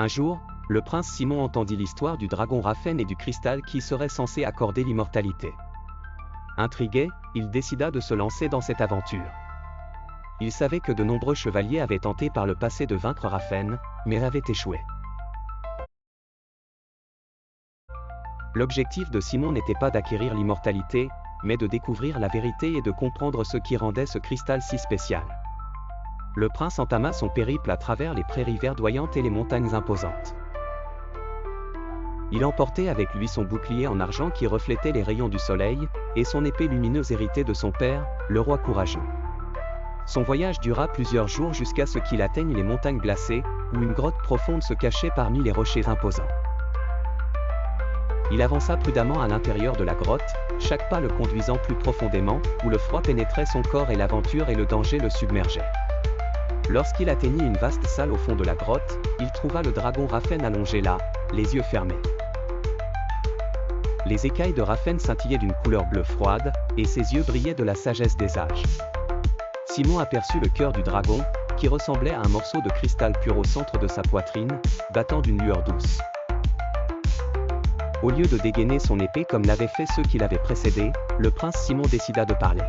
Un jour, le prince Simon entendit l'histoire du dragon Raphaën et du cristal qui serait censé accorder l'immortalité. Intrigué, il décida de se lancer dans cette aventure. Il savait que de nombreux chevaliers avaient tenté par le passé de vaincre Raphaën, mais avaient échoué. L'objectif de Simon n'était pas d'acquérir l'immortalité, mais de découvrir la vérité et de comprendre ce qui rendait ce cristal si spécial. Le prince entama son périple à travers les prairies verdoyantes et les montagnes imposantes. Il emportait avec lui son bouclier en argent qui reflétait les rayons du soleil, et son épée lumineuse héritée de son père, le roi courageux. Son voyage dura plusieurs jours jusqu'à ce qu'il atteigne les montagnes glacées, où une grotte profonde se cachait parmi les rochers imposants. Il avança prudemment à l'intérieur de la grotte, chaque pas le conduisant plus profondément, où le froid pénétrait son corps et l'aventure et le danger le submergeaient. Lorsqu'il atteignit une vaste salle au fond de la grotte, il trouva le dragon Raphaën allongé là, les yeux fermés. Les écailles de Raphaën scintillaient d'une couleur bleue froide, et ses yeux brillaient de la sagesse des âges. Simon aperçut le cœur du dragon, qui ressemblait à un morceau de cristal pur au centre de sa poitrine, battant d'une lueur douce. Au lieu de dégainer son épée comme l'avaient fait ceux qui l'avaient précédé, le prince Simon décida de parler.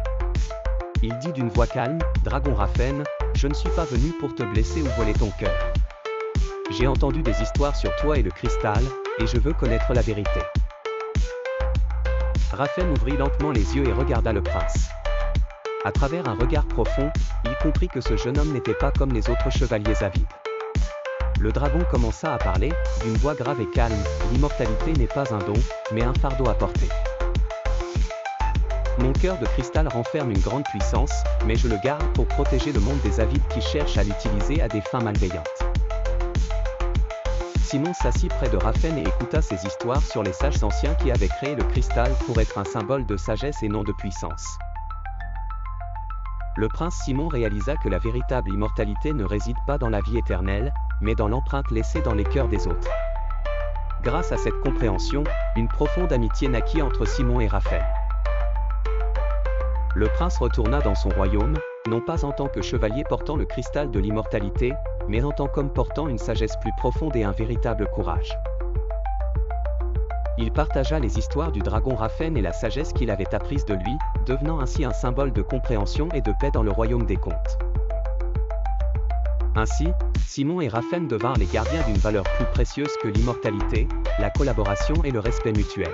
Il dit d'une voix calme, « Dragon Raphaën, je ne suis pas venu pour te blesser ou voler ton cœur. J'ai entendu des histoires sur toi et le cristal, et je veux connaître la vérité. » Raphaën ouvrit lentement les yeux et regarda le prince. À travers un regard profond, il comprit que ce jeune homme n'était pas comme les autres chevaliers avides. Le dragon commença à parler, d'une voix grave et calme, « L'immortalité n'est pas un don, mais un fardeau à porter. Mon cœur de cristal renferme une grande puissance, mais je le garde pour protéger le monde des avides qui cherchent à l'utiliser à des fins malveillantes. » Simon s'assit près de Raphaën et écouta ses histoires sur les sages anciens qui avaient créé le cristal pour être un symbole de sagesse et non de puissance. Le prince Simon réalisa que la véritable immortalité ne réside pas dans la vie éternelle, mais dans l'empreinte laissée dans les cœurs des autres. Grâce à cette compréhension, une profonde amitié naquit entre Simon et Raphaën. Le prince retourna dans son royaume, non pas en tant que chevalier portant le cristal de l'immortalité, mais en tant qu'homme portant une sagesse plus profonde et un véritable courage. Il partagea les histoires du dragon Raphaën et la sagesse qu'il avait apprise de lui, devenant ainsi un symbole de compréhension et de paix dans le royaume des contes. Ainsi, Simon et Raphaën devinrent les gardiens d'une valeur plus précieuse que l'immortalité, la collaboration et le respect mutuel.